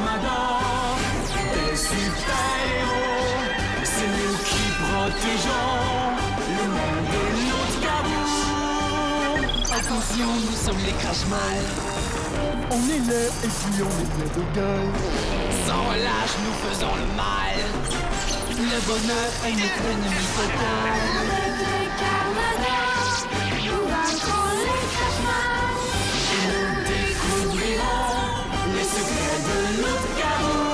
Armada. Les super-héros, c'est nous qui protégeons le monde de notre cabout. Attention, nous sommes les crash-mal. On est là et puis on est plein de gueule. Sans relâche, nous faisons le mal. Le bonheur est notre ennemi total. Nous vaincrons les cauchemars. Et nous découvrirons les secrets de notre cabout.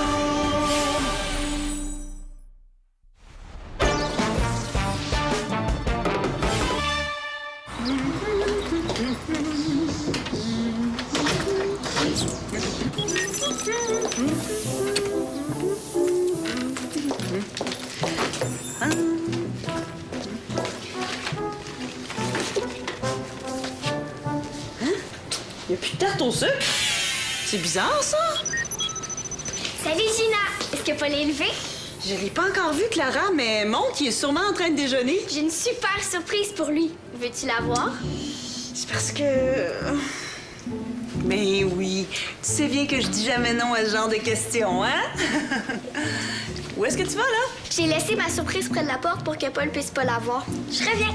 Il n'y a plus de tarte au sucre? C'est bizarre, ça? Salut Gina, est-ce que Paul est levé? Je l'ai pas encore vu, Clara, mais montre, il est sûrement en train de déjeuner. J'ai une super surprise pour lui. Veux-tu la voir? C'est parce que... Mais oui, tu sais bien que je dis jamais non à ce genre de questions, hein? Où est-ce que tu vas, là? J'ai laissé ma surprise près de la porte pour que Paul puisse pas la voir. Je reviens.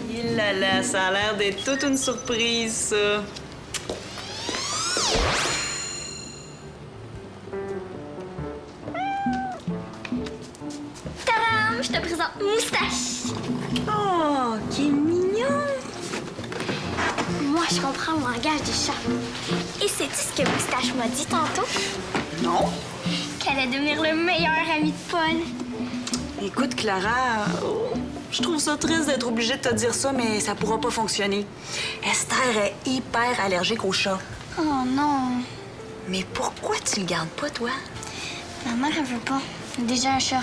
Il là là, ça a l'air d'être toute une surprise, ça. Tadam! Je te présente Moustache. Oh, qui mignon! Moi, je comprends mon langage du chat. Et sais-tu ce que Moustache m'a dit tantôt? Non? Qu'elle allait devenir le meilleur ami de Paul. Écoute, Clara, je trouve ça triste d'être obligée de te dire ça, mais ça pourra pas fonctionner. Esther est hyper allergique aux chats. Oh non. Mais pourquoi tu le gardes pas, toi? Ma mère, elle veut pas. Elle a déjà un chat.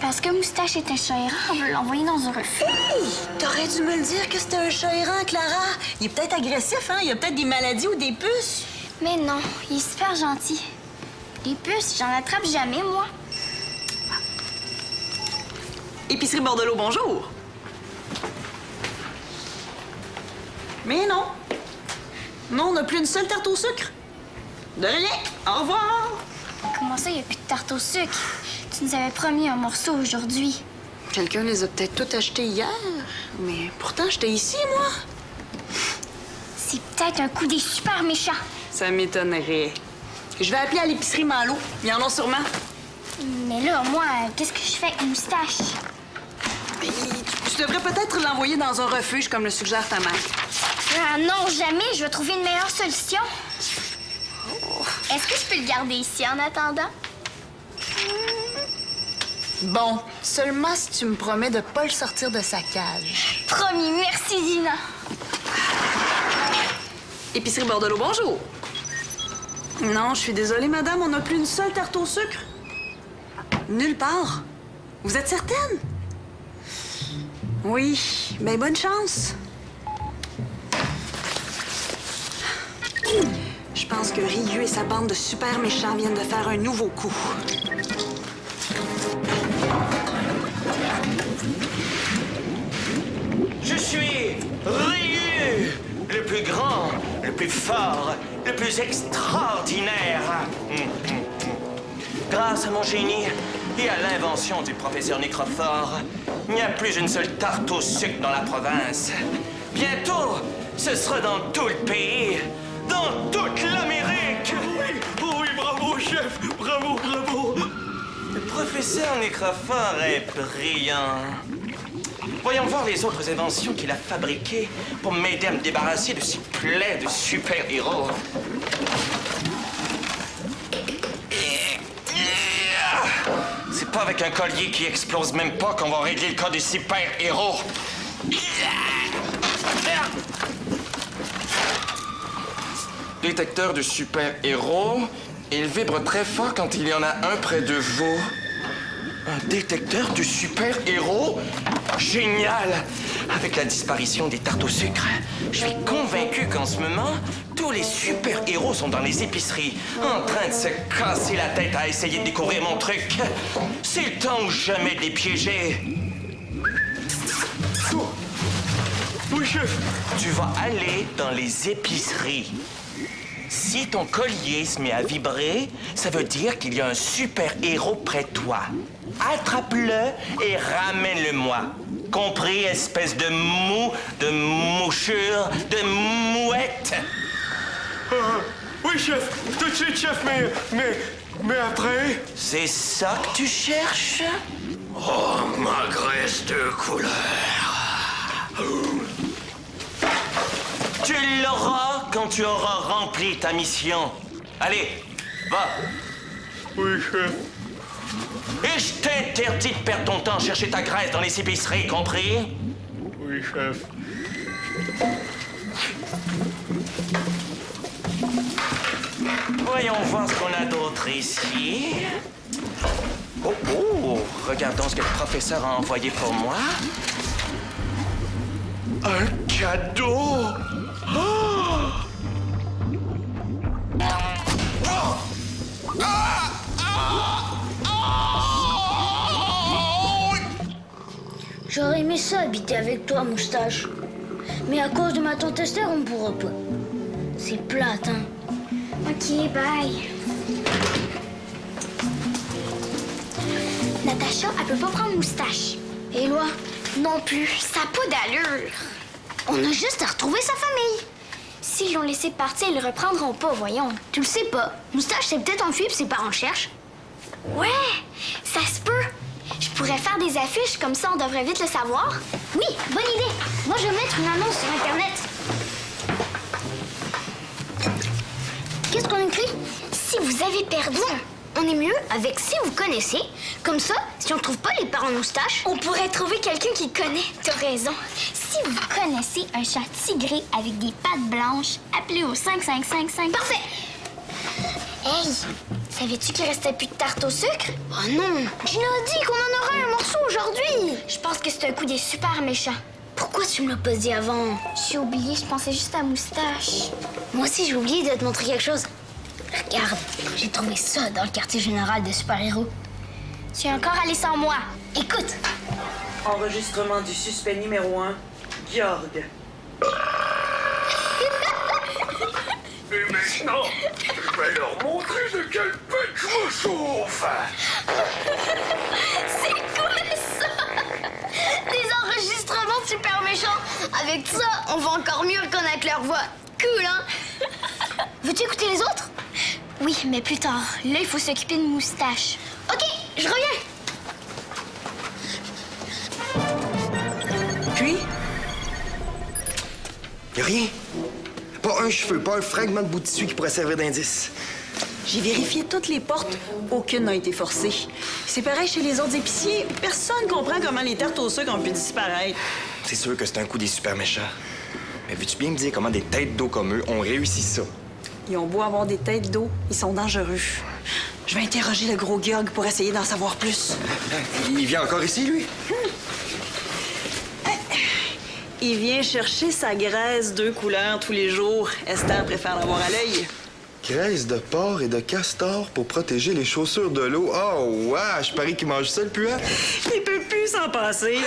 Parce que Moustache est un chat errant, on veut l'envoyer dans un refuge. Hey! T'aurais dû me le dire que c'était un chat errant, Clara. Il est peut-être agressif, hein? Il a peut-être des maladies ou des puces. Mais non, il est super gentil. Les puces, j'en attrape jamais, moi. Épicerie Bordelot, bonjour. Mais non. Non, on n'a plus une seule tarte au sucre. De rien. Au revoir. Comment ça, il n'y a plus de tarte au sucre? Tu nous avais promis un morceau aujourd'hui. Quelqu'un les a peut-être toutes achetées hier. Mais pourtant, j'étais ici, moi. C'est peut-être un coup des super méchants. Ça m'étonnerait. Je vais appeler à l'épicerie Malo. Ils en ont sûrement. Mais là, moi, qu'est-ce que je fais avec Moustache? Tu devrais peut-être l'envoyer dans un refuge, comme le suggère ta mère. Ah non, jamais. Je vais trouver une meilleure solution. Est-ce que je peux le garder ici en attendant? Bon, seulement si tu me promets de pas le sortir de sa cage. Promis, merci, Dina. Épicerie Bordelot, bonjour. Non, je suis désolée, madame, on n'a plus une seule tarte au sucre. Nulle part. Vous êtes certaine? Oui, ben bonne chance. Je pense que Ryu et sa bande de super méchants viennent de faire un nouveau coup. Je suis Ryu, le plus grand, le plus fort, le plus extraordinaire. Grâce à mon génie et à l'invention du professeur Nécrophore, il n'y a plus une seule tarte au sucre dans la province. Bientôt, ce sera dans tout le pays, dans toute l'Amérique. Oui, bravo, chef, bravo, bravo. Le professeur Nécrophore est brillant. Voyons voir les autres inventions qu'il a fabriquées pour m'aider à me débarrasser de ces plaies de super-héros. C'est pas avec un collier qui explose même pas qu'on va régler le cas des super-héros. Détecteur de super-héros. Il vibre très fort quand il y en a un près de vous. Un détecteur de super-héros? Génial! Avec la disparition des tartes au sucre, je suis convaincu qu'en ce moment, tous les super-héros sont dans les épiceries, en train de se casser la tête à essayer de découvrir mon truc. C'est le temps ou jamais de les piéger. Oh. Oui, chef. Tu vas aller dans les épiceries. Si ton collier se met à vibrer, ça veut dire qu'il y a un super-héros près de toi. Attrape-le et ramène-le-moi. Compris, espèce de mouchure, de mouette? Oui, chef. Tout de suite, chef, mais après... C'est ça que tu cherches? Oh, ma graisse de couleur. Tu l'auras quand tu auras rempli ta mission. Allez, va. Oui, chef. Et je t'interdis de perdre ton temps à chercher ta graisse dans les épiceries, compris? Oui, chef. Voyons voir ce qu'on a d'autre ici. Oh, regardons ce que le professeur a envoyé pour moi. Un cadeau! J'aurais aimé ça habiter avec toi, Moustache. Mais à cause de ma tante Esther, on pourra pas. C'est plate, hein? OK, bye. Natacha, elle peut pas prendre Moustache. Et Loi? Non plus, ça n'a pas d'allure. On a juste à retrouver sa famille. S'ils l'ont laissé partir, ils le reprendront pas, voyons. Tu le sais pas. Moustache s'est peut-être enfui puis ses parents le cherchent. Ouais, ça se peut. Je pourrais faire des affiches, comme ça on devrait vite le savoir. Oui, bonne idée. Moi, je vais mettre une annonce sur Internet. Qu'est-ce qu'on écrit? Si vous avez perdu, On est mieux avec si vous connaissez. Comme ça, si on trouve pas les parents de Moustache, on pourrait trouver quelqu'un qui connaît. T'as raison. Si vous connaissez un chat tigré avec des pattes blanches, appelez au 5555. Parfait! Hey, savais-tu qu'il restait plus de tarte au sucre? Oh non! Gina a dit qu'on en aurait un morceau aujourd'hui! Je pense que c'est un coup des super méchants. Pourquoi tu me l'as pas dit avant? J'ai oublié, je pensais juste à Moustache. Moi aussi, j'ai oublié de te montrer quelque chose. Regarde, j'ai trouvé ça dans le quartier général des super-héros. Tu es encore allé sans moi. Écoute! Enregistrement du suspect numéro 1, Georg. Et maintenant, je vais leur montrer de quelle bête je me chauffe. C'est cool, ça! Des enregistrements de super méchants! Avec ça, on va encore mieux reconnaître leur voix. Cool, hein? Veux-tu écouter les autres? Oui, mais plus tard. Là, il faut s'occuper de Moustache. OK, je reviens! Puis, Y'a rien. Pas un cheveu, pas un fragment de bout de tissu qui pourrait servir d'indice. j'ai vérifié toutes les portes. Aucune n'a été forcée. C'est pareil chez les autres épiciers. Personne comprend comment les tartes au sucre ont pu disparaître. C'est sûr que c'est un coup des super méchants. Mais veux-tu bien me dire comment des têtes d'eau comme eux ont réussi ça? Ils ont beau avoir des têtes d'eau, ils sont dangereux. Je vais interroger le gros Georg pour essayer d'en savoir plus. Il vient encore ici, lui? Il vient chercher sa graisse 2 couleurs tous les jours. Esther préfère l'avoir à l'œil. Graisse de porc et de castor pour protéger les chaussures de l'eau. Oh, ouais, je parie qu'il mange ça, le puant. Il peut plus s'en passer.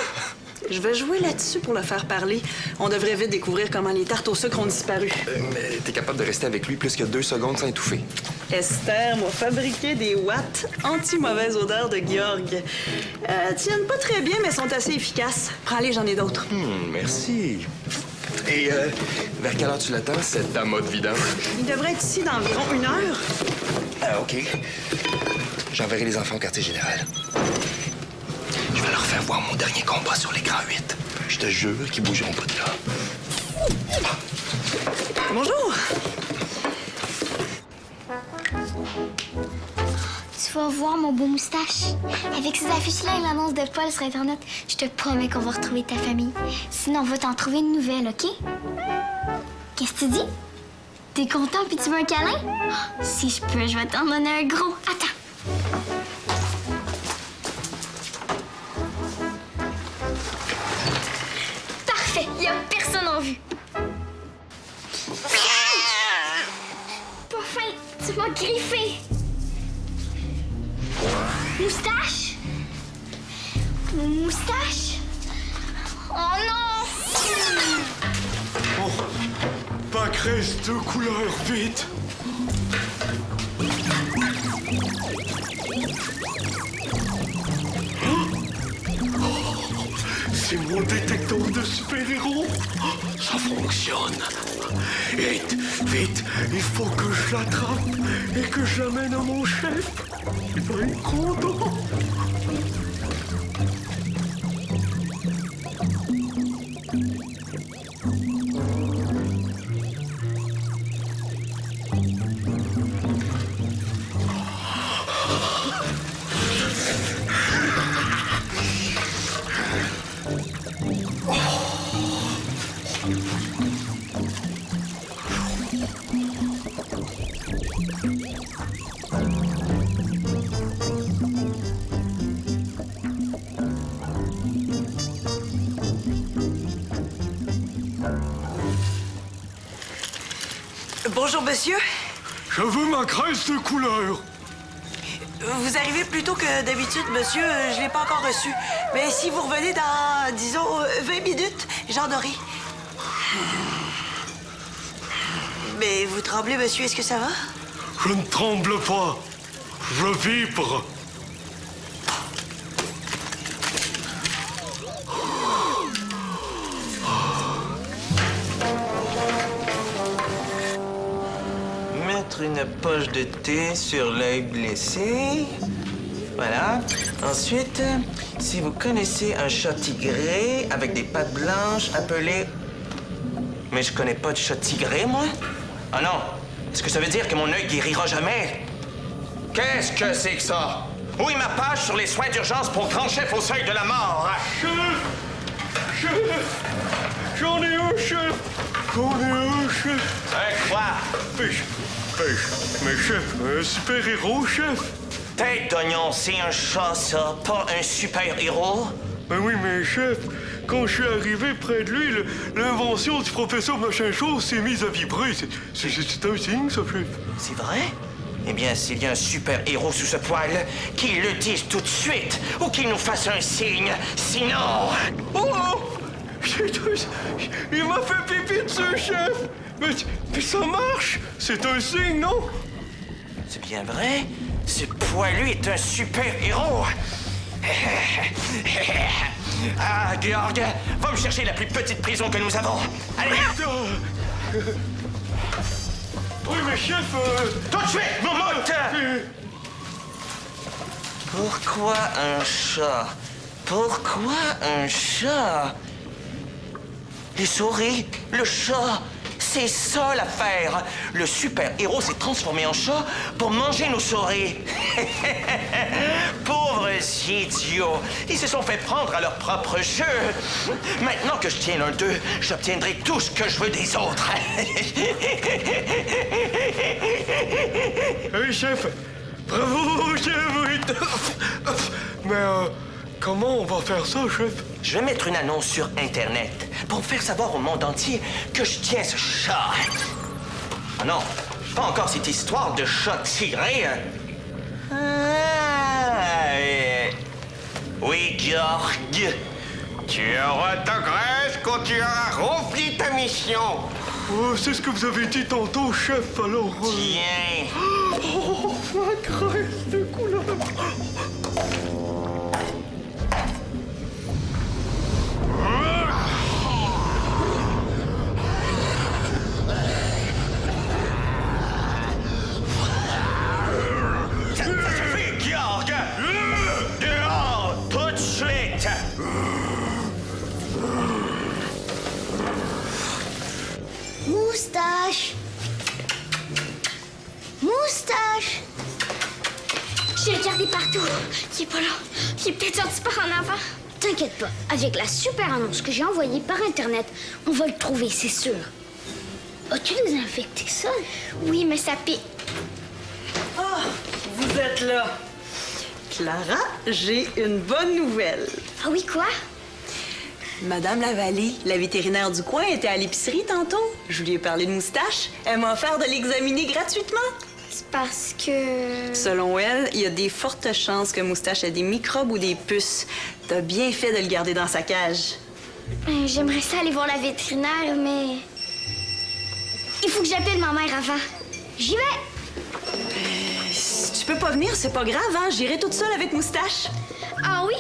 Je vais jouer là-dessus pour le faire parler. On devrait vite découvrir comment les tartes au sucre ont disparu. Mais t'es capable de rester avec lui plus que 2 secondes sans étouffer. Esther m'a fabriqué des watts anti-mauvaise odeur de Georg. Tiennent pas très bien, mais sont assez efficaces. Prends-les, j'en ai d'autres. Merci. Et vers quelle heure tu l'attends, cette dame mode vidange? Il devrait être ici dans environ 1 heure. Ah, OK. J'enverrai les enfants au quartier général. Je vais leur faire voir mon dernier combat sur l'écran 8. Je te jure qu'ils bougeront pas de là. Bonjour. Tu vas voir mon beau Moustache. Avec ces affiches-là et l'annonce de Paul sur Internet, je te promets qu'on va retrouver ta famille. Sinon, on va t'en trouver une nouvelle, OK? Qu'est-ce que tu dis? T'es content puis tu veux un câlin? Oh, si je peux, je vais t'en donner un gros. Attends. Parfait, y a personne en vue. Pas fin, tu m'as griffé. Moustache? Moustache? Oh non! Oh, pas graisse de couleur, vite! C'est mon détecteur de super-héros. Ça fonctionne. Vite, vite, il faut que je l'attrape et que je l'amène à mon chef. Il va être content. Bonjour, monsieur. Je veux ma graisse de couleur. Vous arrivez plus tôt que d'habitude, monsieur. Je l'ai pas encore reçu. Mais si vous revenez dans, disons, 20 minutes, j'en aurai. Mais vous tremblez, monsieur. Est-ce que ça va? Je ne tremble pas. Je vibre. Mettre une poche de thé sur l'œil blessé. Voilà. Ensuite, si vous connaissez un chat tigré avec des pattes blanches, appelez... Mais je connais pas de chat tigré, moi. Ah non. Est-ce que ça veut dire que mon œil guérira jamais? Qu'est-ce que c'est que ça? Où est ma page sur les soins d'urgence pour grand chef au seuil de la mort? Chef! Chef! J'en ai un, chef! J'en ai un, chef! Quoi? Mais chef, un super-héros, chef! Tête d'oignon, c'est un chat, ça, pas un super-héros? Ben oui, mais chef, quand je suis arrivé près de lui, l'invention du professeur machin-chose s'est mise à vibrer. C'est un signe, ça, chef. C'est vrai? Eh bien, s'il y a un super-héros sous ce poil, qu'il le dise tout de suite, ou qu'il nous fasse un signe, sinon... Oh! Il m'a fait pipi dessus, chef! Mais ça marche! C'est un signe, non? C'est bien vrai? Ce poilu est un super-héros! Ah, Georg, va me chercher la plus petite prison que nous avons. Allez! Oui, mais chef... Tout de suite, Moumoute! Pourquoi un chat? Pourquoi un chat? Les souris, le chat, c'est ça l'affaire. Le super-héros s'est transformé en chat pour manger nos souris. Pauvres idiots, ils se sont fait prendre à leur propre jeu. Maintenant que je tiens l'un d'eux, j'obtiendrai tout ce que je veux des autres. Oui, chef. Bravo, chef. Oui. Mais comment on va faire ça, chef? Je vais mettre une annonce sur Internet pour faire savoir au monde entier que je tiens ce chat. Ah non, pas encore cette histoire de chat tiré. Oui, Georg. Tu auras ta graisse quand tu auras rempli ta mission. Oh, c'est ce que vous avez dit tantôt, chef, alors... Tiens. Oh, ma graisse de couleur. Ça suffit, Georg. Dehors, tout de suite. Moustache. Moustache. J'ai regardé partout. Il est pas là. Il est peut-être sorti par en avant. T'inquiète pas, avec la super annonce que j'ai envoyée par Internet, on va le trouver, c'est sûr. As-tu désinfecté ça? Oui, mais ça pique. Ah, vous êtes là. Clara, j'ai une bonne nouvelle. Ah oui, quoi? Madame Lavallée, la vétérinaire du coin, était à l'épicerie tantôt. Je lui ai parlé de Moustache. Elle m'a offert de l'examiner gratuitement. C'est parce que... Selon elle, il y a des fortes chances que Moustache ait des microbes ou des puces. T'as bien fait de le garder dans sa cage. J'aimerais ça aller voir la vétérinaire, mais... Il faut que j'appelle ma mère avant. J'y vais! Si tu peux pas venir, c'est pas grave, hein? J'irai toute seule avec Moustache. Ah oui?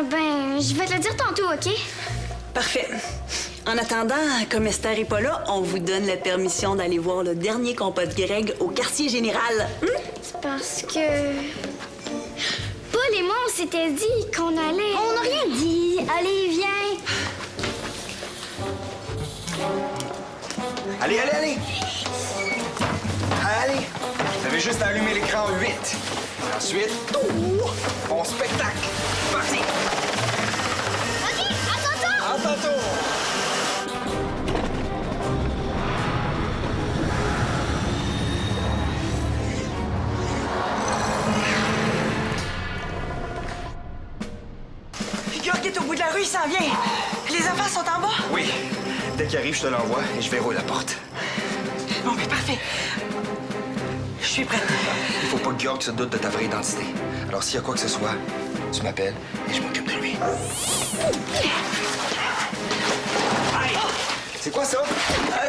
Ben, je vais te le dire tantôt, OK? Parfait. En attendant, comme Esther est pas là, on vous donne la permission d'aller voir le dernier compas de Greg au quartier général. C'est parce que... Paul et moi, on s'était dit qu'on allait... On n'a rien dit. Allez, viens. Allez, allez, allez! Allez! Vous avez juste à allumer l'écran 8. Ensuite, bon spectacle! Parti! OK, à tantôt. À tantôt! Le gars qui est au bout de la rue, il s'en vient. Les affaires sont en bas? Oui. Dès qu'il arrive, je te l'envoie et je verrouille la porte. Bon, mais parfait. Je suis prête. Il faut pas que Georg se doute de ta vraie identité. Alors, s'il y a quoi que ce soit, tu m'appelles et je m'occupe de lui. Aïe! C'est quoi ça?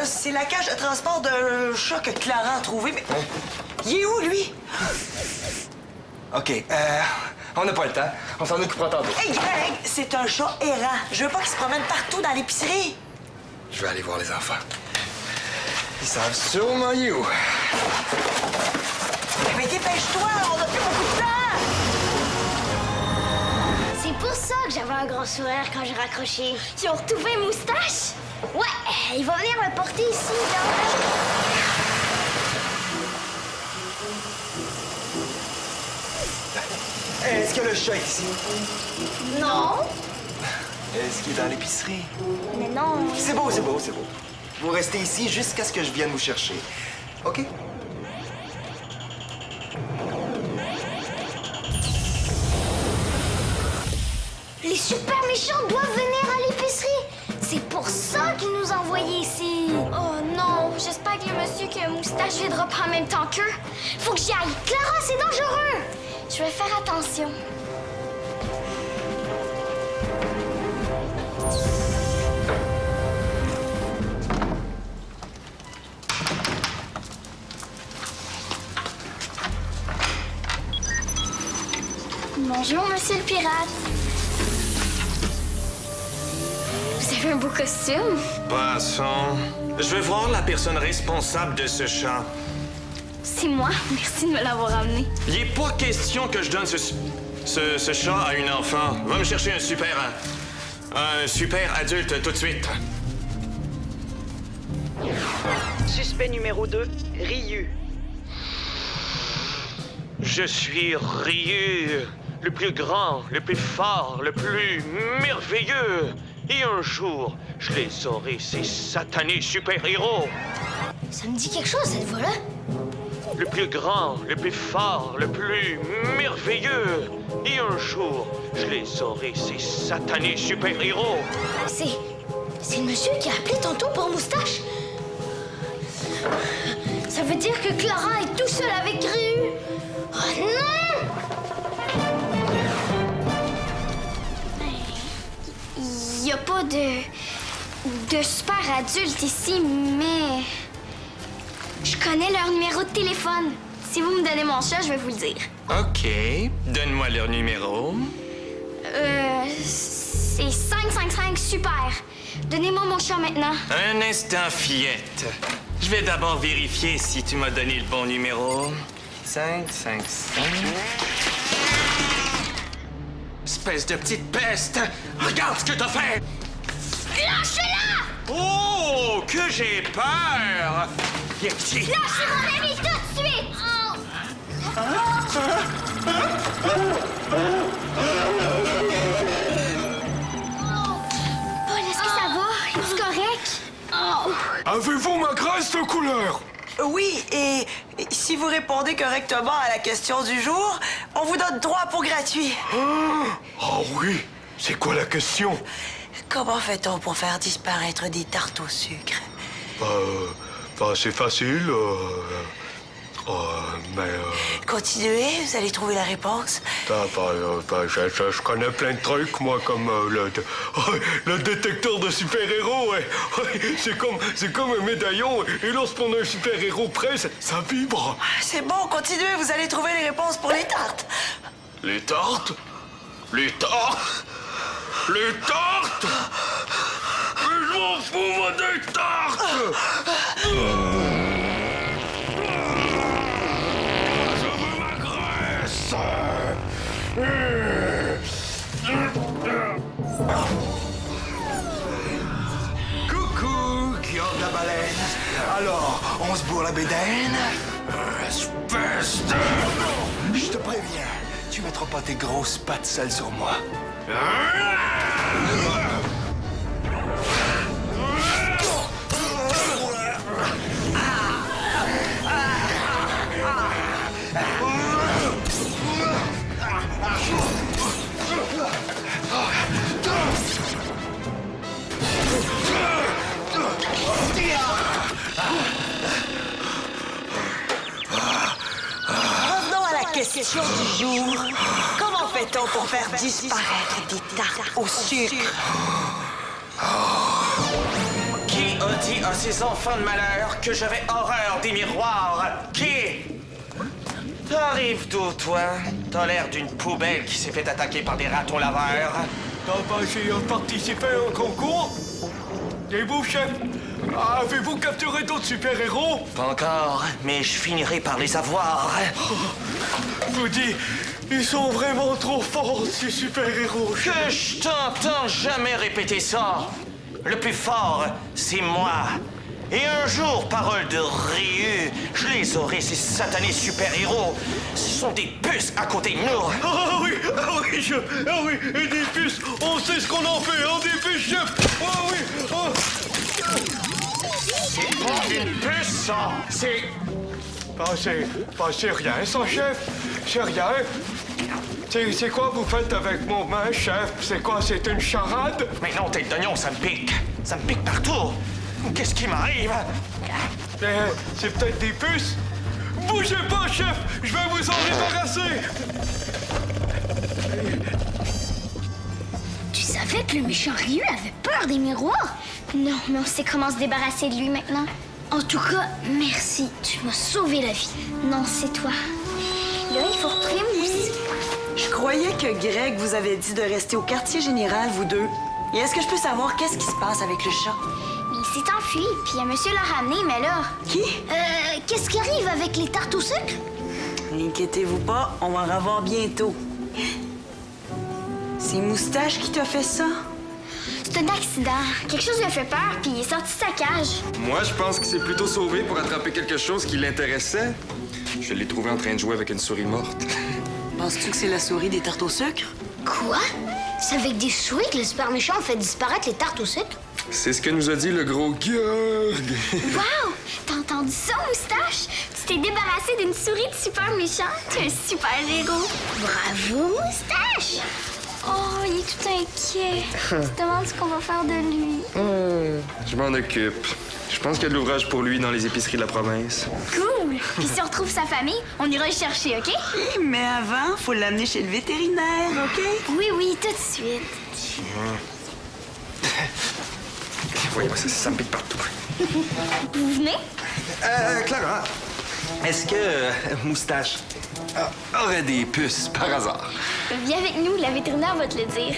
C'est la cage de transport d'un chat que Clara a trouvé, mais... Hein? Il est où, lui? OK, on n'a pas le temps. On s'en occupera tantôt. Hey, Greg, c'est un chat errant. Je veux pas qu'il se promène partout dans l'épicerie. Je vais aller voir les enfants. Ils savent sûrement il est où. Mais dépêche-toi, on a plus beaucoup de temps. C'est pour ça que j'avais un grand sourire quand j'ai raccroché. Ils ont retrouvé Moustache? Ouais, il va venir me porter ici, Est-ce que le chat est ici? Non. Est-ce qu'il est dans l'épicerie? Mais non. C'est beau, c'est beau, c'est beau. Vous restez ici jusqu'à ce que je vienne vous chercher. OK? Les super méchants doivent venir à l'épicerie. C'est pour ça qu'ils nous ont envoyés ici. Oh non, j'espère que le monsieur qui a un moustache viendra pas en même temps qu'eux. Faut que j'y aille. Clara, c'est dangereux. Je vais faire attention. Bonjour, monsieur le pirate. Vous avez un beau costume. Passons. Je veux voir la personne responsable de ce chat. C'est moi. Merci de me l'avoir amené. Il n'est pas question que je donne ce chat à une enfant. Va me chercher un super adulte tout de suite. Suspect numéro 2, Ryu. Je suis Ryu, le plus grand, le plus fort, le plus merveilleux. Et un jour, je les aurai, ces satanés super-héros. Ça me dit quelque chose, cette voix-là. Le plus grand, le plus fort, le plus merveilleux. Et un jour, je les aurai, ces satanés super-héros. C'est le monsieur qui a appelé tantôt pour Moustache. Ça veut dire que Clara est tout seul avec Ryu. Oh non! Il n'y a pas de super adulte ici, mais je connais leur numéro de téléphone. Si vous me donnez mon chat, je vais vous le dire. OK. Donne-moi leur numéro. C'est 555 super. Donnez-moi mon chat maintenant. Un instant, fillette. Je vais d'abord vérifier si tu m'as donné le bon numéro. 555. Espèce de petite peste! Regarde ce que t'as fait! Lâchez-la! Oh, que j'ai peur! Viens ici. Lâchez mon ami tout de suite! Paul, est-ce que ça va? Es-tu correct? Avez-vous ma graisse de couleur? Oui, et si vous répondez correctement à la question du jour, on vous donne 3 pots gratuits. Ah oui? C'est quoi la question? Comment fait-on pour faire disparaître des tartes au sucre? C'est facile. Continuez, vous allez trouver la réponse. Je connais plein de trucs, moi, comme le détecteur de super-héros. Ouais. C'est comme un médaillon, et lorsqu'on a un super-héros près, ça vibre. C'est bon, continuez, vous allez trouver les réponses pour les tartes. Les tartes? Les tartes? Les tartes? Mais je m'en fous, moi, des tartes! Je veux ma graisse! Coucou, Guillaume la baleine. Alors, on se bourre la bédaine? Espèce de... Je te préviens, tu mettras pas tes grosses pattes sales sur moi. Revenons à la question du jour. Comment fait-on pour faire disparaître des tartes au sucre? Qui a dit à ces enfants de malheur que j'avais horreur des miroirs? Qui? T'arrives d'où, toi? T'as l'air d'une poubelle qui s'est fait attaquer par des ratons laveurs. T'as pas essayé de participer au concours? Et vous, chef? Avez-vous capturé d'autres super-héros? Pas encore, mais je finirai par les avoir. Je vous dis, ils sont vraiment trop forts, ces super-héros. Que je t'entends jamais répéter ça. Le plus fort, c'est moi. Et un jour, parole de Ryu, je les aurai, ces satanés super-héros. Ce sont des puces à côté de nous. Ah oui, et des puces, on sait ce qu'on en fait, hein, des puces, chef. Ah oui, C'est pas une puce, ça. C'est... c'est rien, ça, chef. C'est rien. C'est quoi vous faites avec mon main, chef? C'est quoi, c'est une charade? Mais non, tête d'oignon, ça me pique. Ça me pique partout. Qu'est-ce qui m'arrive? C'est peut-être des puces. Bougez pas, chef. Je vais vous en débarrasser. Tu savais que le méchant Ryu avait peur des miroirs? Non, mais on sait comment se débarrasser de lui maintenant. En tout cas, merci. Tu m'as sauvé la vie. Non, c'est toi. Là, il faut retrouver Moussi. Je croyais que Greg vous avait dit de rester au quartier général, vous deux. Et est-ce que je peux savoir qu'est-ce qui se passe avec le chat? Mais il s'est enfui, puis un monsieur l'a ramené, mais là... Qui? Qu'est-ce qui arrive avec les tartes au sucre? Inquiétez-vous pas, on va en revoir bientôt. C'est Moustache qui t'a fait ça? C'est un accident. Quelque chose lui a fait peur, puis il est sorti de sa cage. Moi, je pense qu'il s'est plutôt sauvé pour attraper quelque chose qui l'intéressait. Je l'ai trouvé en train de jouer avec une souris morte. Penses-tu que c'est la souris des tartes au sucre? Quoi? C'est avec des souris que le super méchant fait disparaître les tartes au sucre? C'est ce que nous a dit le gros Georg. Wow! T'as entendu ça, Moustache? Tu t'es débarrassé d'une souris de super méchant? T'es un super héros. Bravo, Moustache! Oh, il est tout inquiet. Il se demande ce qu'on va faire de lui. Je m'en occupe. Je pense qu'il y a de l'ouvrage pour lui dans les épiceries de la province. Cool! Puis si on retrouve sa famille, on ira le chercher, OK? Mais avant, faut l'amener chez le vétérinaire, OK? Oui, tout de suite. Voyons, ça me pique partout. Vous venez? Clara, est-ce que Moustache aurait des puces par hasard? Viens avec nous, la vétérinaire va te le dire.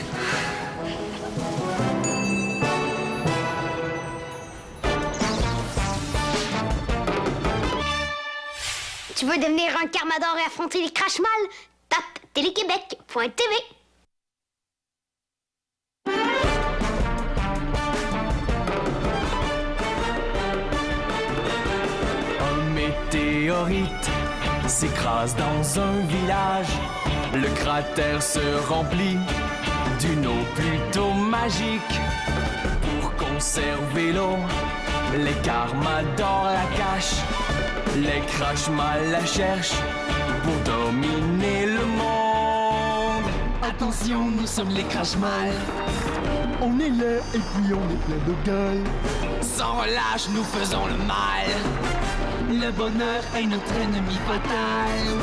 Tu veux devenir un Carmador et affronter les Crashmal? Tape téléquébec.tv. Un météorite s'écrase dans un village. Le cratère se remplit d'une eau plutôt magique. Pour conserver l'eau, les Carmadors la cachent. Les Crashmal la cherchent pour dominer le monde. Attention, nous sommes les Crashmal. On est là et puis on est plein de gueule. Sans relâche, nous faisons le mal. Le bonheur est notre ennemi fatal.